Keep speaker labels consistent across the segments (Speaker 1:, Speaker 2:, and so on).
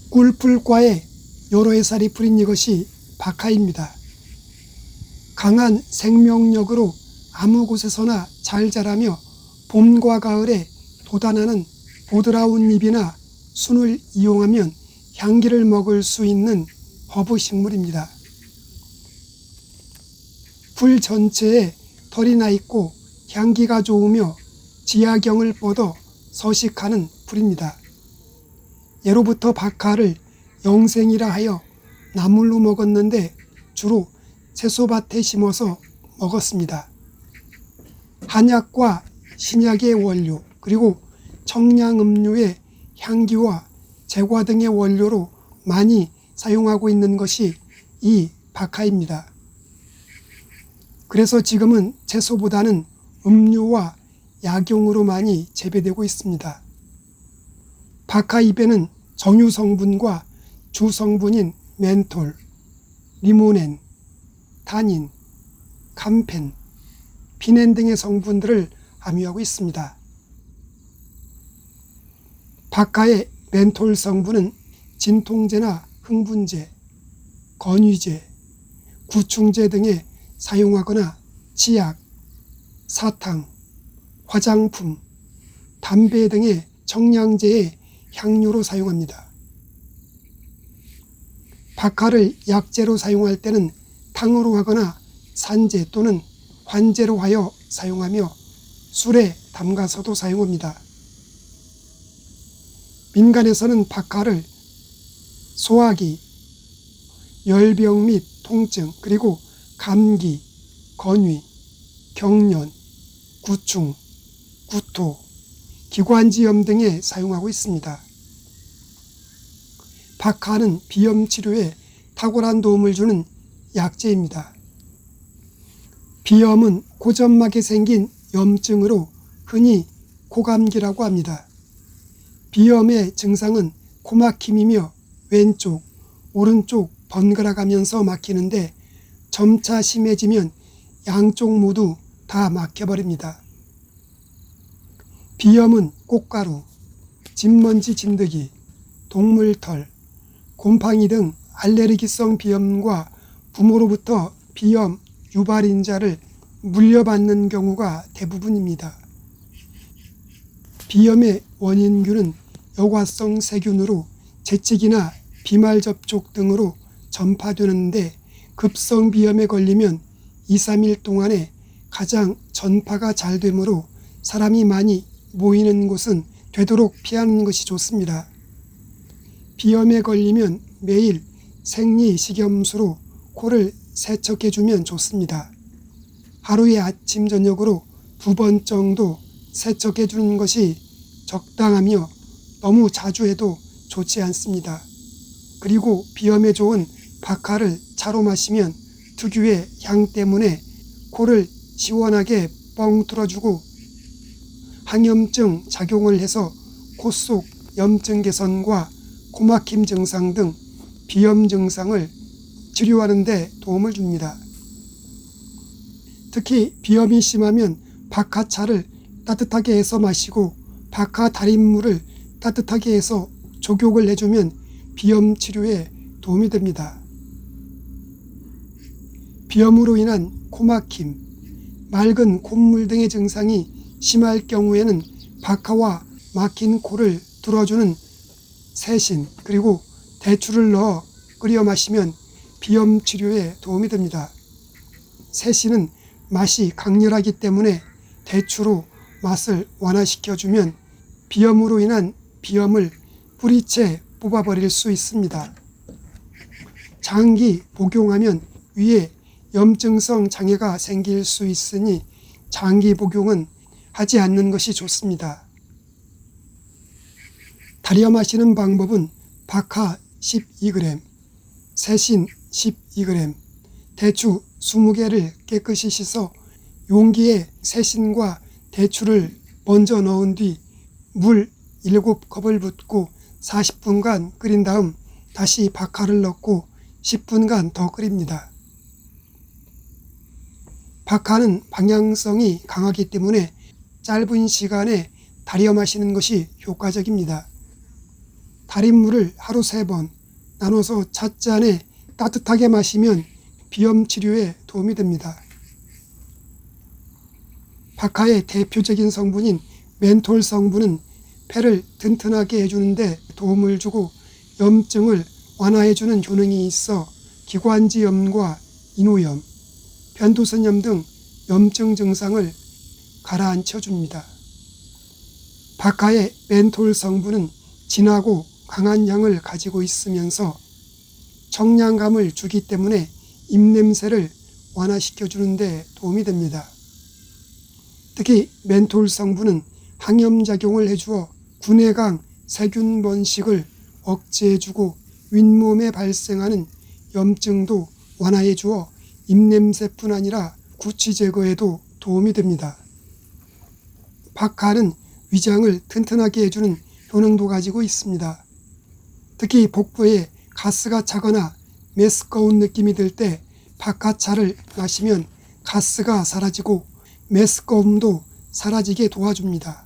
Speaker 1: 꿀풀과에 여러 해살이 뿌린 이것이 박하입니다. 강한 생명력으로 아무 곳에서나 잘 자라며 봄과 가을에 돋아나는 보드라운 잎이나 순을 이용하면 향기를 먹을 수 있는 허브 식물입니다. 풀 전체에 털이 나 있고 향기가 좋으며 지하경을 뻗어 서식하는 풀입니다. 예로부터 박하를 영생이라 하여 나물로 먹었는데 주로 채소밭에 심어서 먹었습니다. 한약과 신약의 원료 그리고 청량음료의 향기와 제과 등의 원료로 많이 사용하고 있는 것이 이 박하입니다. 그래서 지금은 채소보다는 음료와 약용으로 많이 재배되고 있습니다. 박하 잎에는 정유 성분과 주 성분인 멘톨, 리모넨, 타닌, 감펜, 피넨 등의 성분들을 함유하고 있습니다. 박하의 멘톨 성분은 진통제나 흥분제, 건위제, 구충제 등에 사용하거나 치약, 사탕, 화장품, 담배 등의 청량제의 향료로 사용합니다. 박하를 약재로 사용할 때는 탕으로 하거나 산재 또는 환재로 하여 사용하며 술에 담가서도 사용합니다. 민간에서는 박하를 소화기, 열병 및 통증, 그리고 감기, 건위, 경련, 구충, 구토, 기관지염 등에 사용하고 있습니다. 박하는 비염 치료에 탁월한 도움을 주는 약재입니다. 비염은 고점막에 생긴 염증으로 흔히 고감기라고 합니다. 비염의 증상은 코막힘이며 왼쪽, 오른쪽 번갈아 가면서 막히는데 점차 심해지면 양쪽 모두 다 막혀버립니다. 비염은 꽃가루, 진먼지 진드기, 동물털, 곰팡이 등 알레르기성 비염과 부모로부터 비염 유발인자를 물려받는 경우가 대부분입니다. 비염의 원인균은 여과성 세균으로 재채기나 비말 접촉 등으로 전파되는데 급성 비염에 걸리면 2-3일 동안에 가장 전파가 잘 되므로 사람이 많이 모이는 곳은 되도록 피하는 것이 좋습니다. 비염에 걸리면 매일 생리식염수로 코를 세척해주면 좋습니다. 하루에 아침 저녁으로 2번 정도 세척해주는 것이 적당하며 너무 자주 해도 좋지 않습니다. 그리고 비염에 좋은 박하를 차로 마시면 특유의 향 때문에 코를 시원하게 뻥 뚫어주고 항염증 작용을 해서 코 속 염증 개선과 코막힘 증상 등 비염 증상을 치료하는 데 도움을 줍니다. 특히 비염이 심하면 박하차를 따뜻하게 해서 마시고 박하 달인물을 따뜻하게 해서 족욕을 해주면 비염 치료에 도움이 됩니다. 비염으로 인한 코막힘, 맑은 콧물 등의 증상이 심할 경우에는 박하와 막힌 코를 뚫어주는 세신 그리고 대추를 넣어 끓여 마시면 비염 치료에 도움이 됩니다. 세신은 맛이 강렬하기 때문에 대추로 맛을 완화시켜주면 비염으로 인한 비염을 뿌리채 뽑아버릴 수 있습니다. 장기 복용하면 위에 염증성 장애가 생길 수 있으니 장기 복용은 하지 않는 것이 좋습니다. 달여 마시는 방법은 박하 12g, 세신 12g, 대추 20개를 깨끗이 씻어 용기에 세신과 대추를 먼저 넣은 뒤 물 7컵을 붓고 40분간 끓인 다음 다시 박하를 넣고 10분간 더 끓입니다. 박하는 방향성이 강하기 때문에 짧은 시간에 달여 마시는 것이 효과적입니다. 달인물을 하루 3번 나눠서 찻잔에 따뜻하게 마시면 비염 치료에 도움이 됩니다. 박하의 대표적인 성분인 멘톨 성분은 폐를 튼튼하게 해주는데 도움을 주고 염증을 완화해주는 효능이 있어 기관지염과 인후염, 변두선염 등 염증 증상을 가라앉혀줍니다. 박하의 멘톨 성분은 진하고 강한 향을 가지고 있으면서 청량감을 주기 때문에 입냄새를 완화시켜주는 데 도움이 됩니다. 특히 멘톨 성분은 항염작용을 해주어 구내강 세균 번식을 억제해주고 윗몸에 발생하는 염증도 완화해주어 입냄새뿐 아니라 구취 제거에도 도움이 됩니다. 박하는 위장을 튼튼하게 해주는 효능도 가지고 있습니다. 특히 복부에 가스가 차거나 메스꺼운 느낌이 들 때 박하차를 마시면 가스가 사라지고 메스꺼움도 사라지게 도와줍니다.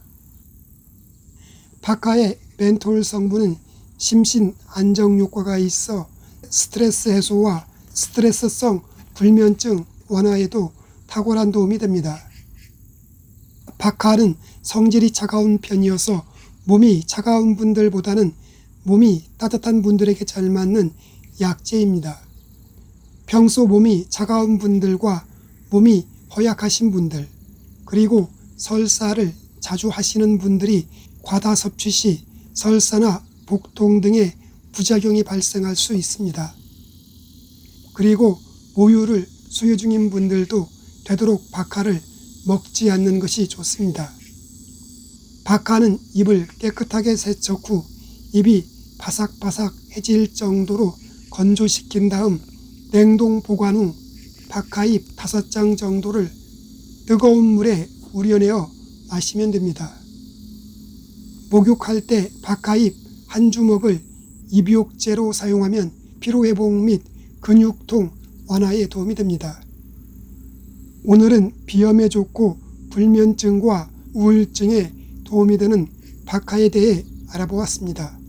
Speaker 1: 박하의 멘톨 성분은 심신 안정 효과가 있어 스트레스 해소와 스트레스성 불면증 완화에도 탁월한 도움이 됩니다. 박하는 성질이 차가운 편이어서 몸이 차가운 분들보다는 몸이 따뜻한 분들에게 잘 맞는 약재입니다. 평소 몸이 차가운 분들과 몸이 허약하신 분들, 그리고 설사를 자주 하시는 분들이 과다 섭취 시 설사나 복통 등의 부작용이 발생할 수 있습니다. 그리고 모유를 수유 중인 분들도 되도록 박하를 먹지 않는 것이 좋습니다. 박하는 입을 깨끗하게 세척 후 입이 바삭바삭해질 정도로 건조시킨 다음 냉동 보관 후 박하잎 5장 정도를 뜨거운 물에 우려내어 마시면 됩니다. 목욕할 때 박하잎 한 주먹을 입욕제로 사용하면 피로회복 및 근육통 완화에 도움이 됩니다. 오늘은 비염에 좋고 불면증과 우울증에 도움이 되는 박하에 대해 알아보았습니다.